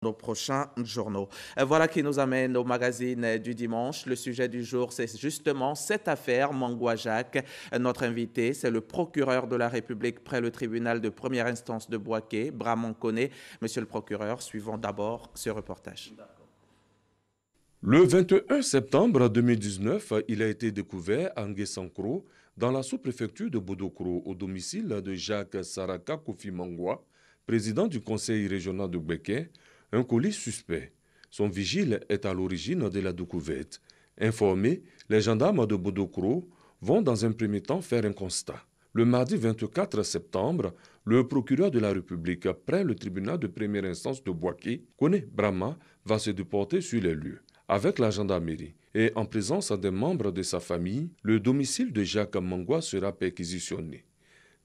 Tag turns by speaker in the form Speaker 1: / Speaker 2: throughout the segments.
Speaker 1: Nos prochains journaux. Voilà qui nous amène au magazine du dimanche. Le sujet du jour, c'est justement cette affaire Mangwa Jacques. Notre invité, c'est le procureur de la République près le tribunal de première instance de Bouaké, Bramon Koné. Monsieur le procureur, suivons d'abord ce reportage.
Speaker 2: Le 21 septembre 2019, il a été découvert à Nguessankro, dans la sous-préfecture de Bodokro, au domicile de Jacques Saraka Kofi Mangwa, président du conseil régional de Bouaké, un colis suspect. Son vigile est à l'origine de la découverte. Informés, les gendarmes de Bodokro vont dans un premier temps faire un constat. Le mardi 24 septembre, le procureur de la République près le tribunal de première instance de Bouaké, Koné Brahma, va se déporter sur les lieux. Avec la gendarmerie et en présence des membres de sa famille, le domicile de Jacques Mangwa sera perquisitionné.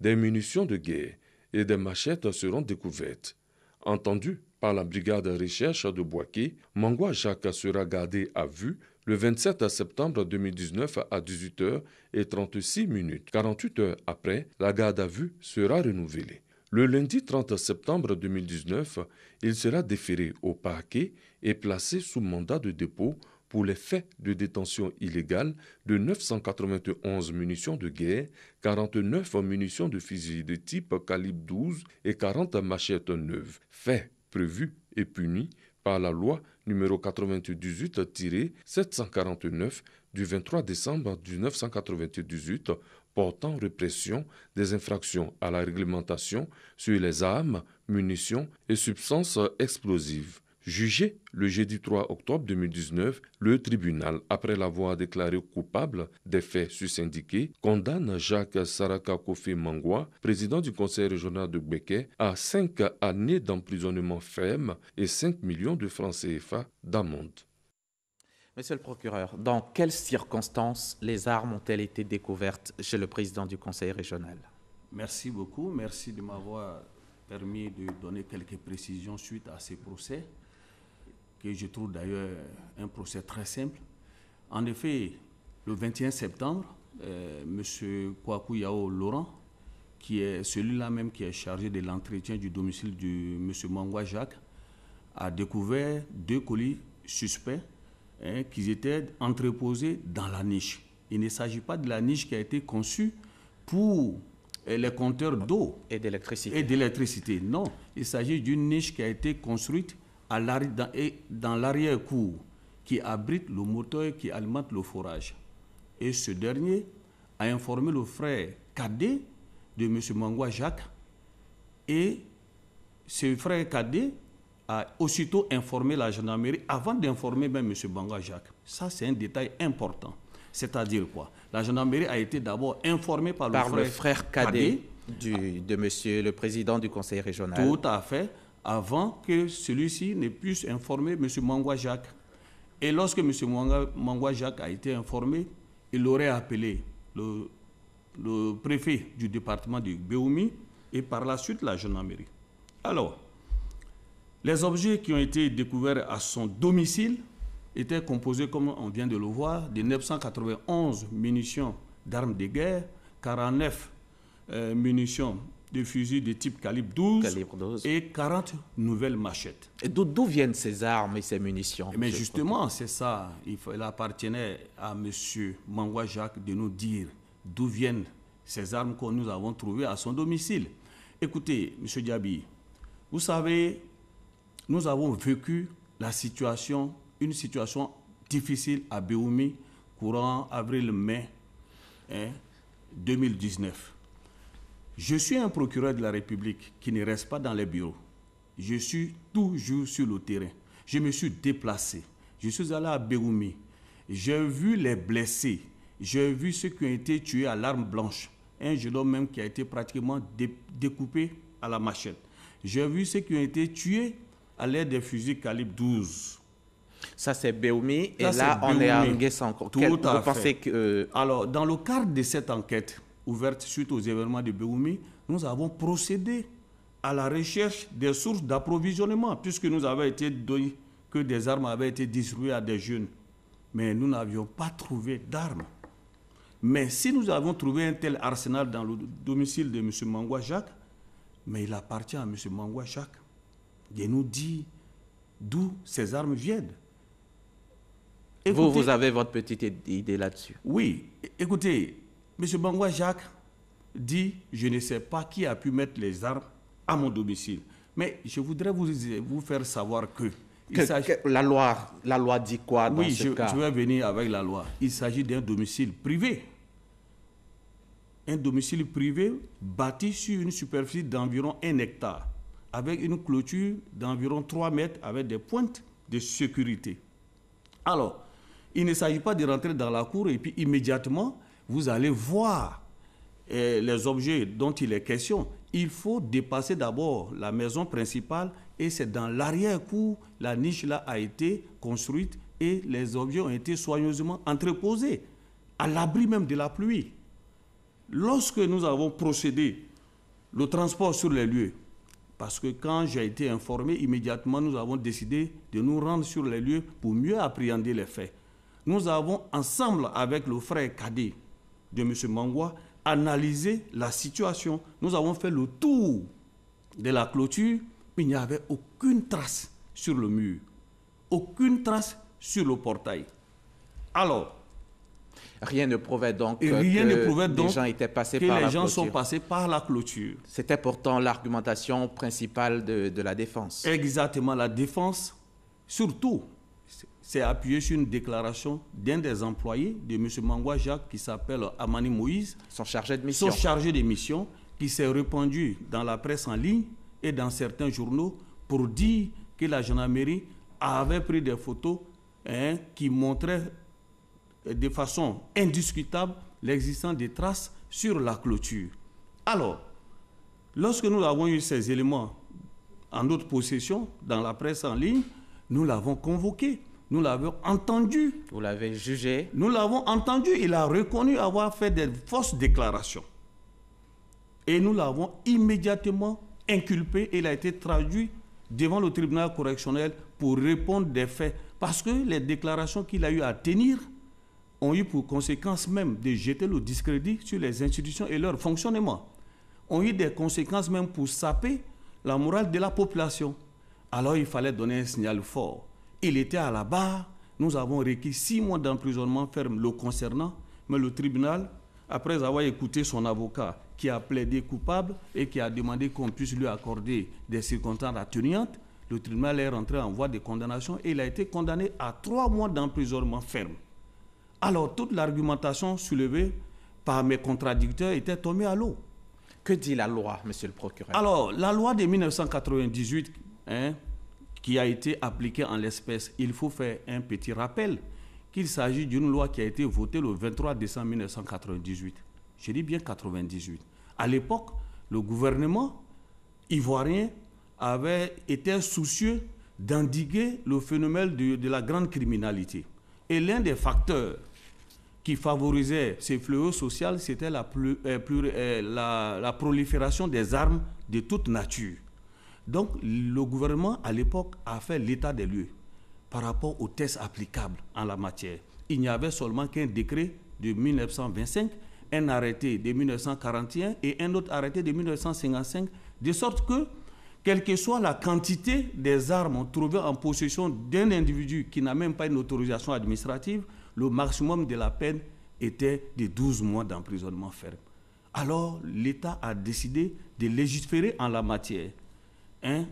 Speaker 2: Des munitions de guerre et des machettes seront découvertes. Entendu par la brigade de recherche de Bouaké, Mangwa Jacques sera gardé à vue le 27 septembre 2019 à 18h36. 48 heures après, la garde à vue sera renouvelée. Le lundi 30 septembre 2019, il sera déféré au parquet et placé sous mandat de dépôt pour les faits de détention illégale de 991 munitions de guerre, 49 munitions de fusil de type calibre 12 et 40 machettes neuves. Faits prévus et punis par la loi numéro 98-749 du 23 décembre 1998 portant répression des infractions à la réglementation sur les armes, munitions et substances explosives. Jugé le jeudi 3 octobre 2019, le tribunal, après l'avoir déclaré coupable des faits susyndiqués, condamne Jacques Saraka Kofi Mangwa, président du conseil régional de Bouaké, à 5 années d'emprisonnement ferme et 5 millions de francs CFA d'amende.
Speaker 1: Monsieur le procureur, dans quelles circonstances les armes ont-elles été découvertes chez le président du conseil régional?
Speaker 3: Merci beaucoup. Merci de m'avoir permis de donner quelques précisions suite à ces procès, que je trouve d'ailleurs un procès très simple. En effet, le 21 septembre, M. Kwaku Yao Laurent, qui est celui-là même qui est chargé de l'entretien du domicile de M. Mangwa Jacques, a découvert 2 colis suspects qui étaient entreposés dans la niche. Il ne s'agit pas de la niche qui a été conçue pour les compteurs d'eau
Speaker 1: et
Speaker 3: d'électricité. Non, il s'agit d'une niche qui a été construite dans l'arrière-cour qui abrite le moteur qui alimente le forage. Et ce dernier a informé le frère cadet de M. Mangwa Jacques et ce frère cadet a aussitôt informé la gendarmerie avant d'informer même M. Mangwa Jacques. Ça, c'est un détail important. C'est-à-dire quoi? La gendarmerie a été d'abord informée par le frère cadet
Speaker 1: de monsieur le président du conseil régional.
Speaker 3: Tout à fait, avant que celui-ci ne puisse informer M. Mangwa Jacques. Et lorsque M. Mangwa Jacques a été informé, il aurait appelé le préfet du département de Béoumi et par la suite la gendarmerie. Alors, les objets qui ont été découverts à son domicile étaient composés, comme on vient de le voir, de 991 munitions d'armes de guerre, 49 munitions de fusils de type calibre 12 et 40 nouvelles machettes.
Speaker 1: Et d'où viennent ces armes et ces munitions?
Speaker 3: Mais justement, c'est ça. Il appartenait à M. Mangwa Jacques de nous dire d'où viennent ces armes que nous avons trouvées à son domicile. Écoutez, M. Diaby, vous savez, nous avons vécu une situation difficile à Béoumi courant avril-mai 2019. Je suis un procureur de la République qui ne reste pas dans les bureaux. Je suis toujours sur le terrain. Je me suis déplacé. Je suis allé à Béoumi. J'ai vu les blessés. J'ai vu ceux qui ont été tués à l'arme blanche. Un jeune homme même qui a été pratiquement découpé à la machette. J'ai vu ceux qui ont été tués à l'aide des fusils calibre 12.
Speaker 1: Ça, c'est Béoumi. Et là, on est à Nguessankro.
Speaker 3: Tout à fait. Alors, dans le cadre de cette enquête ouverte suite aux événements de Béoumi, nous avons procédé à la recherche des sources d'approvisionnement, puisque nous avons été dit que des armes avaient été distribuées à des jeunes. Mais nous n'avions pas trouvé d'armes. Mais si nous avons trouvé un tel arsenal dans le domicile de M. Mangwa Jacques, mais il appartient à M. Mangwa Jacques de nous dire d'où ces armes viennent.
Speaker 1: Écoutez, vous avez votre petite idée là-dessus?
Speaker 3: Oui. Écoutez, M. Mangwa Jacques dit « Je ne sais pas qui a pu mettre les armes à mon domicile. » Mais je voudrais vous faire savoir que
Speaker 1: la loi dit quoi dans ce cas?
Speaker 3: Oui, je vais venir avec la loi. Il s'agit d'un domicile privé. Un domicile privé bâti sur une superficie d'environ 1 hectare, avec une clôture d'environ 3 mètres, avec des pointes de sécurité. Alors, il ne s'agit pas de rentrer dans la cour et puis immédiatement, vous allez voir les objets dont il est question. Il faut dépasser d'abord la maison principale et c'est dans l'arrière-cour, la niche là a été construite et les objets ont été soigneusement entreposés, à l'abri même de la pluie. Lorsque nous avons procédé le transport sur les lieux, parce que quand j'ai été informé, immédiatement nous avons décidé de nous rendre sur les lieux pour mieux appréhender les faits. Nous avons ensemble avec le frère cadet de M. Mangwa analysé la situation. Nous avons fait le tour de la clôture, mais il n'y avait aucune trace sur le mur, aucune trace sur le portail. Alors,
Speaker 1: rien ne prouvait donc que les gens étaient passés par la clôture.
Speaker 3: Les gens sont passés par la clôture.
Speaker 1: C'était pourtant l'argumentation principale de la défense.
Speaker 3: Exactement, la défense, surtout, s'est appuyée sur une déclaration d'un des employés de M. Mangwa Jacques qui s'appelle Amani Moïse.
Speaker 1: Son chargé de mission.
Speaker 3: Son chargé de mission qui s'est répandu dans la presse en ligne et dans certains journaux pour dire que la gendarmerie avait pris des photos qui montraient de façon indiscutable l'existence des traces sur la clôture. Alors, lorsque nous avons eu ces éléments en notre possession dans la presse en ligne, nous l'avons convoqué, nous l'avons entendu.
Speaker 1: Vous l'avez jugé?
Speaker 3: Nous l'avons entendu, il a reconnu avoir fait des fausses déclarations. Et nous l'avons immédiatement inculpé et il a été traduit devant le tribunal correctionnel pour répondre des faits. Parce que les déclarations qu'il a eu à tenir ont eu pour conséquence même de jeter le discrédit sur les institutions et leur fonctionnement. Ont eu des conséquences même pour saper la morale de la population. Alors il fallait donner un signal fort. Il était à la barre, nous avons requis 6 mois d'emprisonnement ferme le concernant, mais le tribunal, après avoir écouté son avocat qui a plaidé coupable et qui a demandé qu'on puisse lui accorder des circonstances atténuantes, le tribunal est rentré en voie de condamnation et il a été condamné à 3 mois d'emprisonnement ferme. Alors, toute l'argumentation soulevée par mes contradicteurs était tombée à l'eau.
Speaker 1: Que dit la loi, monsieur le procureur?
Speaker 3: Alors, la loi de 1998, qui a été appliquée en l'espèce, il faut faire un petit rappel qu'il s'agit d'une loi qui a été votée le 23 décembre 1998. Je dis bien 98. À l'époque, le gouvernement ivoirien avait été soucieux d'endiguer le phénomène de la grande criminalité. Et l'un des facteurs qui favorisait ces fléaux sociaux, c'était la prolifération des armes de toute nature. Donc, le gouvernement, à l'époque, a fait l'état des lieux par rapport aux tests applicables en la matière. Il n'y avait seulement qu'un décret de 1925, un arrêté de 1941 et un autre arrêté de 1955, de sorte que, quelle que soit la quantité des armes trouvées en possession d'un individu qui n'a même pas une autorisation administrative, le maximum de la peine était de 12 mois d'emprisonnement ferme. Alors, l'État a décidé de légiférer en la matière,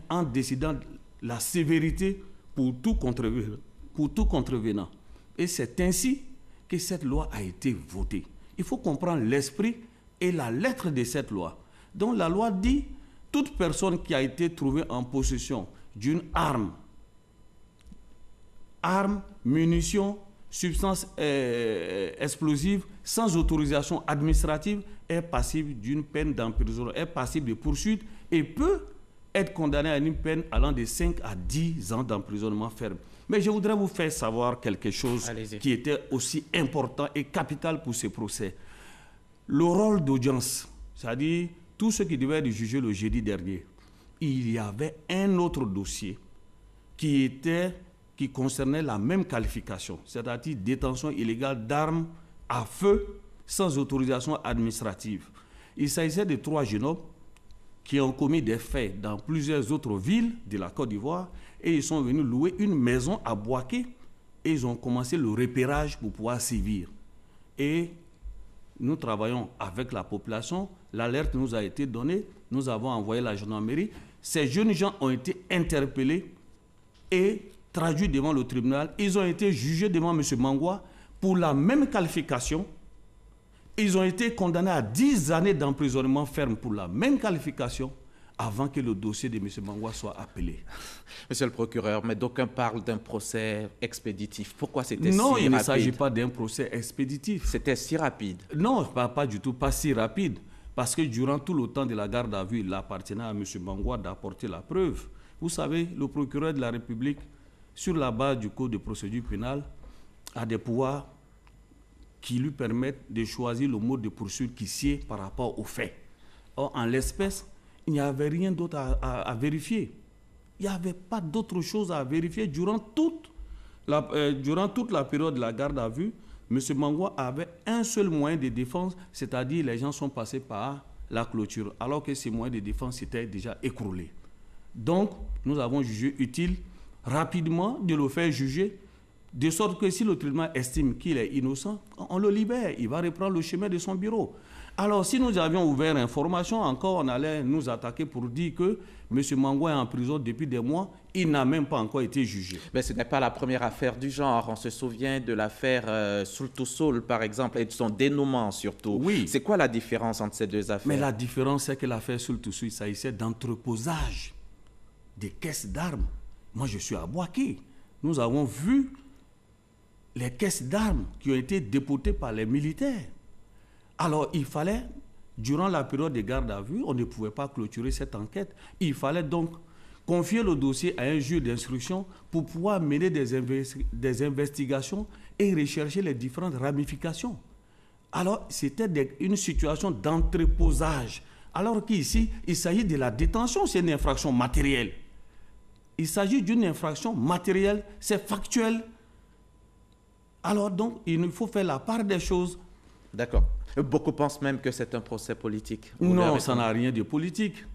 Speaker 3: en décidant la sévérité pour tout contrevenant. Et c'est ainsi que cette loi a été votée. Il faut comprendre l'esprit et la lettre de cette loi. Donc la loi dit, toute personne qui a été trouvée en possession d'une arme, munitions, substance explosive, sans autorisation administrative, est passible d'une peine d'emprisonnement, est passible de poursuite et peut être condamné à une peine allant de 5 à 10 ans d'emprisonnement ferme. Mais je voudrais vous faire savoir quelque chose qui était aussi important et capital pour ce procès. Le rôle d'audience, c'est-à-dire tout ce qui devait être jugé le jeudi dernier, il y avait un autre dossier qui concernait la même qualification, c'est-à-dire détention illégale d'armes à feu sans autorisation administrative. Il s'agissait de 3 jeunes hommes qui ont commis des faits dans plusieurs autres villes de la Côte d'Ivoire et ils sont venus louer une maison à Bouaké et ils ont commencé le repérage pour pouvoir sévir. Et nous travaillons avec la population, l'alerte nous a été donnée, nous avons envoyé la gendarmerie. Ces jeunes gens ont été interpellés et traduits devant le tribunal. Ils ont été jugés devant M. Mangwa pour la même qualification. Ils ont été condamnés à 10 années d'emprisonnement ferme pour la même qualification avant que le dossier de M. Mangwa soit appelé.
Speaker 1: Monsieur le procureur, mais d'aucuns parlent d'un procès expéditif. Pourquoi c'était si rapide?
Speaker 3: Non, il ne s'agit pas d'un procès expéditif.
Speaker 1: C'était si rapide?
Speaker 3: Non, pas du tout, pas si rapide. Parce que durant tout le temps de la garde à vue, il appartenait à M. Mangwa d'apporter la preuve. Vous savez, le procureur de la République, sur la base du Code de procédure pénale, a des pouvoirs qui lui permettent de choisir le mode de poursuite qui sied par rapport aux faits. Or, en l'espèce, il n'y avait rien d'autre à vérifier. Il n'y avait pas d'autre chose à vérifier. Durant toute la période de la garde à vue, M. Mangwa avait un seul moyen de défense, c'est-à-dire les gens sont passés par la clôture, alors que ces moyens de défense s'étaient déjà écroulés. Donc, nous avons jugé utile rapidement de le faire juger, de sorte que si le tribunal estime qu'il est innocent, on le libère, il va reprendre le chemin de son bureau. Alors, si nous avions ouvert information, encore on allait nous attaquer pour dire que M. Mangwa est en prison depuis des mois, il n'a même pas encore été jugé.
Speaker 1: Mais ce n'est pas la première affaire du genre. On se souvient de l'affaire Sultusul, par exemple, et de son dénouement surtout.
Speaker 3: Oui.
Speaker 1: C'est quoi la différence entre ces deux affaires?
Speaker 3: Mais la différence, c'est que l'affaire Sultusul, il s'agissait d'entreposage des caisses d'armes. Moi, je suis à Bouaké. Nous avons vu les caisses d'armes qui ont été déportées par les militaires. Alors, il fallait, durant la période de garde à vue, on ne pouvait pas clôturer cette enquête. Il fallait donc confier le dossier à un juge d'instruction pour pouvoir mener des investigations et rechercher les différentes ramifications. Alors, c'était une situation d'entreposage. Alors qu'ici, il s'agit de la détention, c'est une infraction matérielle. Il s'agit d'une infraction matérielle, c'est factuel. Alors donc, il faut faire la part des choses.
Speaker 1: D'accord. Beaucoup pensent même que c'est un procès politique.
Speaker 3: Non, ça n'a rien de politique.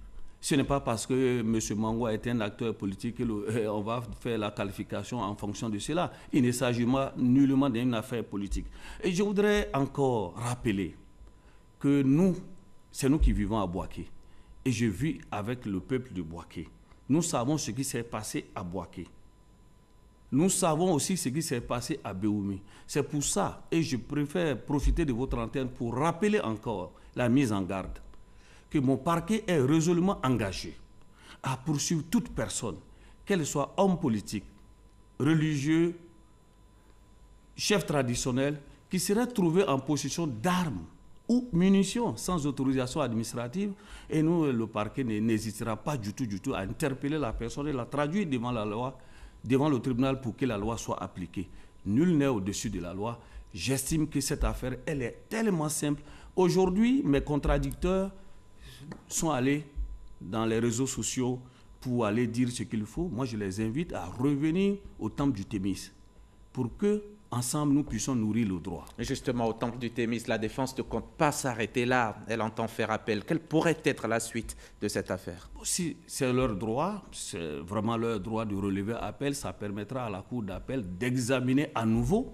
Speaker 3: Ce n'est pas parce que M. Mangwa est un acteur politique qu'on va faire la qualification en fonction de cela. Il ne s'agit nullement d'une affaire politique. Et je voudrais encore rappeler que c'est nous qui vivons à Bouaké. Et je vis avec le peuple de Bouaké. Nous savons ce qui s'est passé à Bouaké. Nous savons aussi ce qui s'est passé à Béoumi. C'est pour ça, et je préfère profiter de votre antenne pour rappeler encore la mise en garde, que mon parquet est résolument engagé à poursuivre toute personne, qu'elle soit homme politique, religieux, chef traditionnel, qui serait trouvé en possession d'armes ou munitions sans autorisation administrative. Et nous, le parquet n'hésitera pas du tout à interpeller la personne et la traduire devant la loi, devant le tribunal pour que la loi soit appliquée. Nul n'est au-dessus de la loi. J'estime que cette affaire, elle est tellement simple. Aujourd'hui, mes contradicteurs sont allés dans les réseaux sociaux pour aller dire ce qu'il faut. Moi, je les invite à revenir au temple du Thémis pour que, ensemble, nous puissions nourrir le droit.
Speaker 1: Et justement, au temple du Thémis, la défense ne compte pas s'arrêter là. Elle entend faire appel. Quelle pourrait être la suite de cette affaire?
Speaker 3: Si c'est leur droit, c'est vraiment leur droit de relever appel. Ça permettra à la cour d'appel d'examiner à nouveau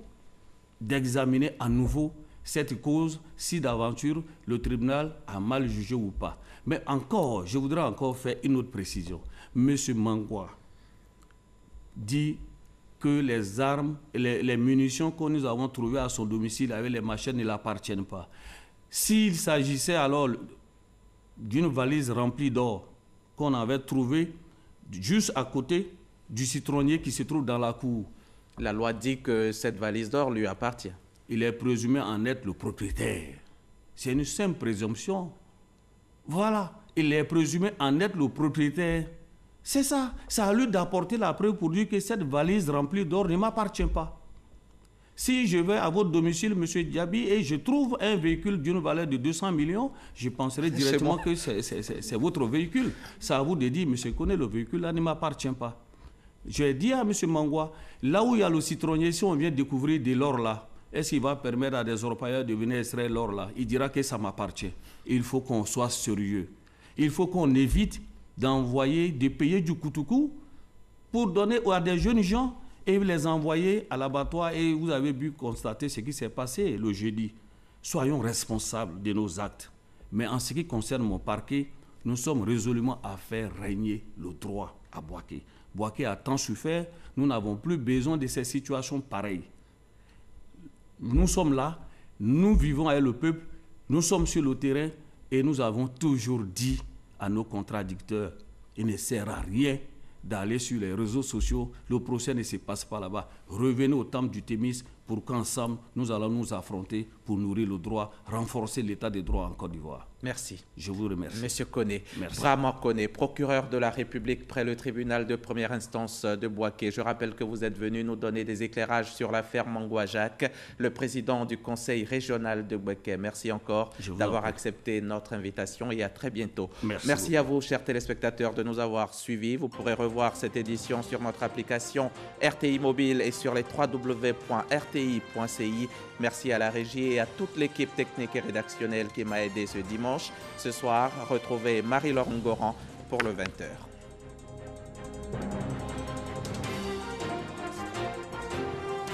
Speaker 3: cette cause, si d'aventure le tribunal a mal jugé ou pas. Mais encore, je voudrais encore faire une autre précision. M. Mangwa dit que les armes, les munitions que nous avons trouvées à son domicile avec les machines ne l'appartiennent pas. S'il s'agissait alors d'une valise remplie d'or qu'on avait trouvée juste à côté du citronnier qui se trouve dans la cour.
Speaker 1: La loi dit que cette valise d'or lui appartient.
Speaker 3: Il est présumé en être le propriétaire. C'est une simple présomption. Voilà, il est présumé en être le propriétaire. C'est ça. C'est à lui d'apporter la preuve pour dire que cette valise remplie d'or ne m'appartient pas. Si je vais à votre domicile, M. Diaby, et je trouve un véhicule d'une valeur de 200 millions, je penserai directement que c'est votre véhicule. C'est à vous de dire, M. Koné, le véhicule là ne m'appartient pas. J'ai dit à M. Mangwa, là où il y a le citronnier, si on vient découvrir de l'or là, est-ce qu'il va permettre à des orpailleurs de venir extraire l'or là? Il dira que ça m'appartient. Il faut qu'on soit sérieux. Il faut qu'on évite de payer du coutoucou pour donner à des jeunes gens et les envoyer à l'abattoir. Et vous avez pu constater ce qui s'est passé le jeudi. Soyons responsables de nos actes. Mais en ce qui concerne mon parquet, nous sommes résolument à faire régner le droit à Bouaké. Bouaké a tant souffert, nous n'avons plus besoin de ces situations pareilles. Nous sommes là, nous vivons avec le peuple, nous sommes sur le terrain et nous avons toujours dit à nos contradicteurs, il ne sert à rien d'aller sur les réseaux sociaux, le procès ne se passe pas là-bas. Revenez au temple du Thémis pour qu'ensemble, nous allons nous affronter pour nourrir le droit, renforcer l'état des droits en Côte d'Ivoire.
Speaker 1: Merci.
Speaker 3: Je vous remercie.
Speaker 1: Monsieur Koné,
Speaker 3: Merci.
Speaker 1: Brahma Koné, procureur de la République près le tribunal de première instance de Bouaké. Je rappelle que vous êtes venu nous donner des éclairages sur l'affaire Mangwa Jacques, le président du conseil régional de Bouaké. Merci encore d'avoir accepté notre invitation et à très bientôt. Merci à vous, chers téléspectateurs, de nous avoir suivis. Vous pourrez revoir cette édition sur notre application RTI Mobile et sur les www.rti.ci. Merci à la régie et à toute l'équipe technique et rédactionnelle qui m'a aidé ce dimanche. Ce soir, retrouvez Marie-Laure Ngoran pour le 20h.